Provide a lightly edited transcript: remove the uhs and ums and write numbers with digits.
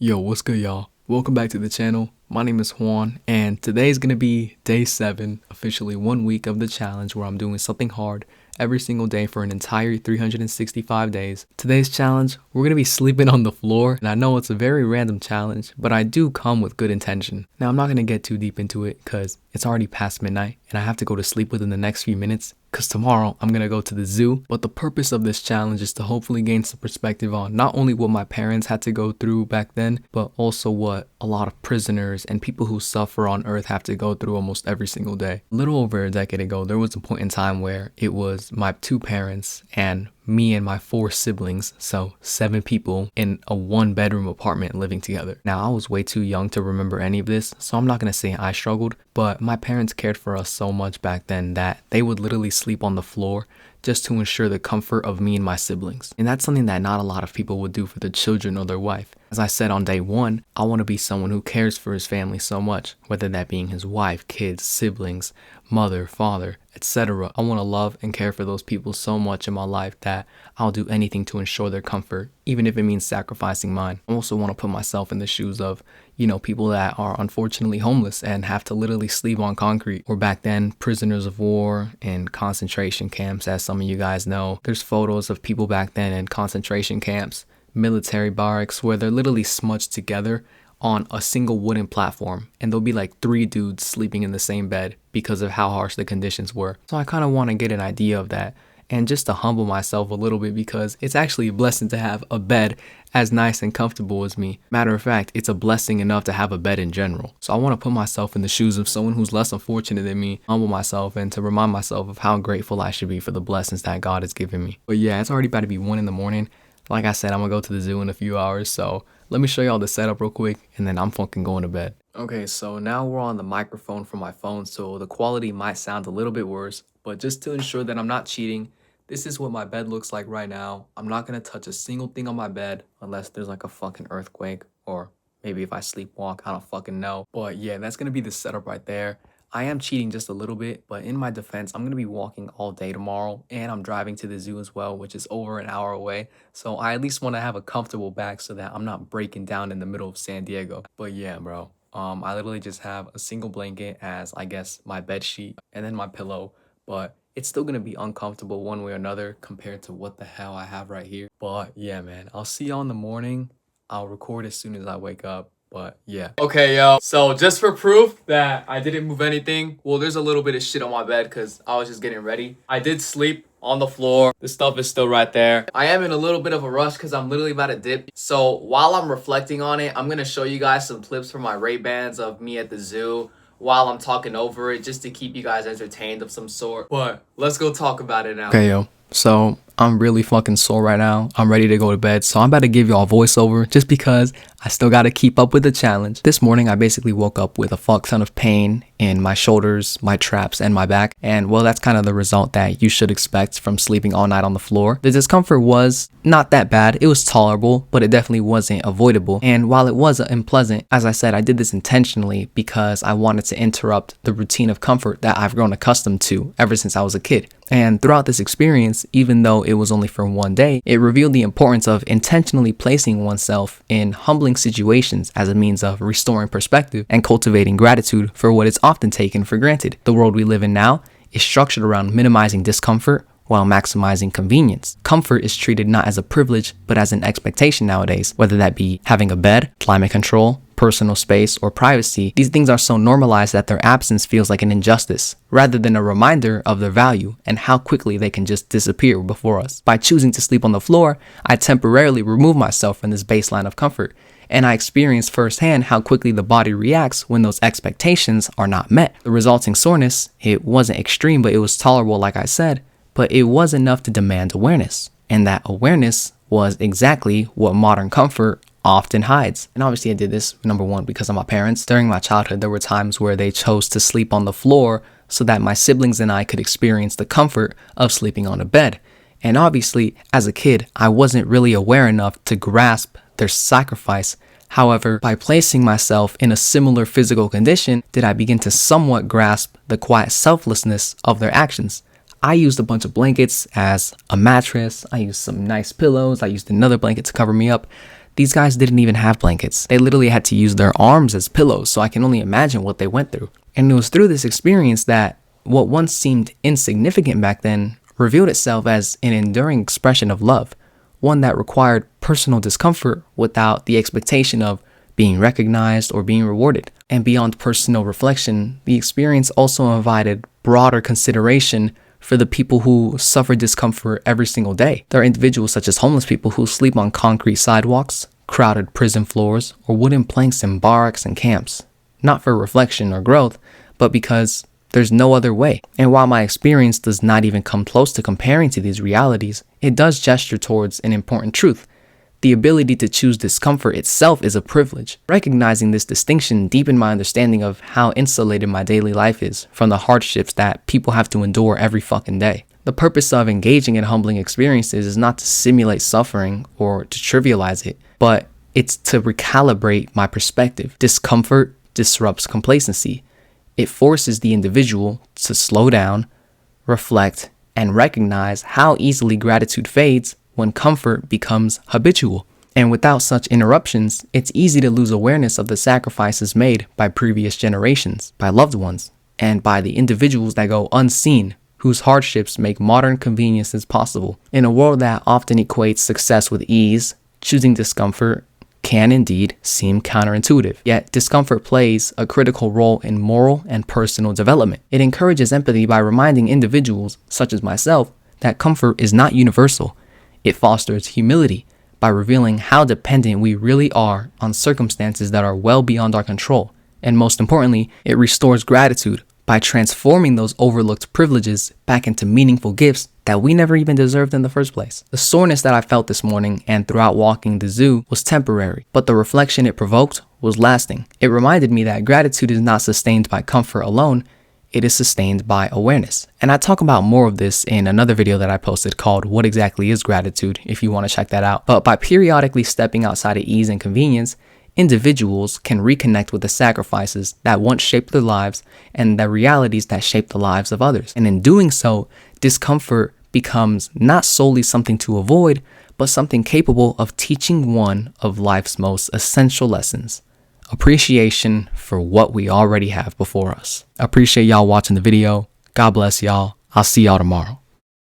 Yo, what's good, y'all? Welcome back to the channel. My name is Juan, and today is going to be day 7, officially 1 week of the challenge where I'm doing something hard every single day for an entire 365 days. Today's challenge, we're going to be sleeping on the floor, and I know it's a very random challenge, but I do come with good intention. Now, I'm not going to get too deep into it because it's already past midnight, and I have to go to sleep within the next few minutes because tomorrow I'm going to go to the zoo. But the purpose of this challenge is to hopefully gain some perspective on not only what my parents had to go through back then, but also what a lot of prisoners and people who suffer on earth have to go through almost every single day. A little over a decade ago, there was a point in time where it was my 2 parents and me and my 4 siblings, so 7 people in a 1-bedroom apartment living together. Now, I was way too young to remember any of this, so I'm not going to say I struggled, but my parents cared for us so much back then that they would literally sleep on the floor just to ensure the comfort of me and my siblings. And that's something that not a lot of people would do for their children or their wife. As I said on day 1, I want to be someone who cares for his family so much, whether that being his wife, kids, siblings, mother, father, etc. I want to love and care for those people so much in my life that I'll do anything to ensure their comfort, even if it means sacrificing mine. I also want to put myself in the shoes of, people that are unfortunately homeless and have to literally sleep on concrete. Or back then, prisoners of war in concentration camps, as some of you guys know. There's photos of people back then in concentration camps, military barracks, where they're literally smudged together on a single wooden platform, and there'll be like 3 dudes sleeping in the same bed because of how harsh the conditions were. So I kind of want to get an idea of that, and just to humble myself a little bit, because it's actually a blessing to have a bed as nice and comfortable as me. Matter of fact, it's a blessing enough to have a bed in general. So I want to put myself in the shoes of someone who's less unfortunate than me, humble myself, and to remind myself of how grateful I should be for the blessings that God has given me. But yeah, it's already about to be 1 in the morning. Like I said, I'm gonna go to the zoo in a few hours, so let me show y'all the setup real quick, and then I'm fucking going to bed. Okay, so now we're on the microphone from my phone, so the quality might sound a little bit worse, but just to ensure that I'm not cheating, this is what my bed looks like right now. I'm not gonna touch a single thing on my bed unless there's like a fucking earthquake, or maybe if I sleepwalk, I don't fucking know. But yeah, that's gonna be the setup right there. I am cheating just a little bit, but in my defense, I'm going to be walking all day tomorrow, and I'm driving to the zoo as well, which is over an hour away. So I at least want to have a comfortable bag so that I'm not breaking down in the middle of San Diego. But yeah, bro, I literally just have a single blanket as, I guess, my bed sheet and then my pillow, but it's still going to be uncomfortable one way or another compared to what the hell I have right here. But yeah, man, I'll see y'all in the morning. I'll record as soon as I wake up. But yeah. Okay, yo. So just for proof that I didn't move anything, well, there's a little bit of shit on my bed because I was just getting ready. I did sleep on the floor. The stuff is still right there. I am in a little bit of a rush because I'm literally about to dip. So while I'm reflecting on it, I'm going to show you guys some clips from my Ray-Bans of me at the zoo while I'm talking over it, just to keep you guys entertained of some sort. But let's go talk about it now. Okay, yo. So I'm really fucking sore right now. I'm ready to go to bed. So I'm about to give y'all a voiceover just because I still got to keep up with the challenge. This morning, I basically woke up with a fuck ton of pain in my shoulders, my traps, and my back. And well, that's kind of the result that you should expect from sleeping all night on the floor. The discomfort was not that bad. It was tolerable, but it definitely wasn't avoidable. And while it was unpleasant, as I said, I did this intentionally because I wanted to interrupt the routine of comfort that I've grown accustomed to ever since I was a kid. And throughout this experience, even though it was only for 1 day, it revealed the importance of intentionally placing oneself in humbling situations as a means of restoring perspective and cultivating gratitude for what is often taken for granted. The world we live in now is structured around minimizing discomfort while maximizing convenience. Comfort is treated not as a privilege, but as an expectation nowadays, whether that be having a bed, climate control, personal space, or privacy. These things are so normalized that their absence feels like an injustice, rather than a reminder of their value and how quickly they can just disappear before us. By choosing to sleep on the floor, I temporarily remove myself from this baseline of comfort, and I experience firsthand how quickly the body reacts when those expectations are not met. The resulting soreness, it wasn't extreme, but it was tolerable, like I said, but it was enough to demand awareness, and that awareness was exactly what modern comfort often hides. And obviously I did this, number 1, because of my parents. During my childhood, there were times where they chose to sleep on the floor so that my siblings and I could experience the comfort of sleeping on a bed. And obviously, as a kid, I wasn't really aware enough to grasp their sacrifice. However, by placing myself in a similar physical condition, did I begin to somewhat grasp the quiet selflessness of their actions. I used a bunch of blankets as a mattress. I used some nice pillows. I used another blanket to cover me up. These guys didn't even have blankets. They literally had to use their arms as pillows, so I can only imagine what they went through. And it was through this experience that what once seemed insignificant back then revealed itself as an enduring expression of love, one that required personal discomfort without the expectation of being recognized or being rewarded. And beyond personal reflection, the experience also invited broader consideration for the people who suffer discomfort every single day. There are individuals such as homeless people who sleep on concrete sidewalks, crowded prison floors, or wooden planks in barracks and camps, not for reflection or growth, but because there's no other way. And while my experience does not even come close to comparing to these realities, it does gesture towards an important truth. The ability to choose discomfort itself is a privilege. Recognizing this distinction deepened my understanding of how insulated my daily life is from the hardships that people have to endure every fucking day. The purpose of engaging in humbling experiences is not to simulate suffering or to trivialize it, but it's to recalibrate my perspective. Discomfort disrupts complacency. It forces the individual to slow down, reflect, and recognize how easily gratitude fades when comfort becomes habitual. And without such interruptions, it's easy to lose awareness of the sacrifices made by previous generations, by loved ones, and by the individuals that go unseen, whose hardships make modern conveniences possible. In a world that often equates success with ease, choosing discomfort can indeed seem counterintuitive. Yet discomfort plays a critical role in moral and personal development. It encourages empathy by reminding individuals, such as myself, that comfort is not universal. It fosters humility by revealing how dependent we really are on circumstances that are well beyond our control. And most importantly, it restores gratitude by transforming those overlooked privileges back into meaningful gifts that we never even deserved in the first place. The soreness that I felt this morning and throughout walking the zoo was temporary, but the reflection it provoked was lasting. It reminded me that gratitude is not sustained by comfort alone, it is sustained by awareness. And I talk about more of this in another video that I posted called What Exactly is Gratitude, if you want to check that out. But by periodically stepping outside of ease and convenience, individuals can reconnect with the sacrifices that once shaped their lives and the realities that shape the lives of others. And in doing so, discomfort becomes not solely something to avoid, but something capable of teaching one of life's most essential lessons: appreciation for what we already have before us. I appreciate y'all watching the video. God bless y'all. I'll see y'all tomorrow.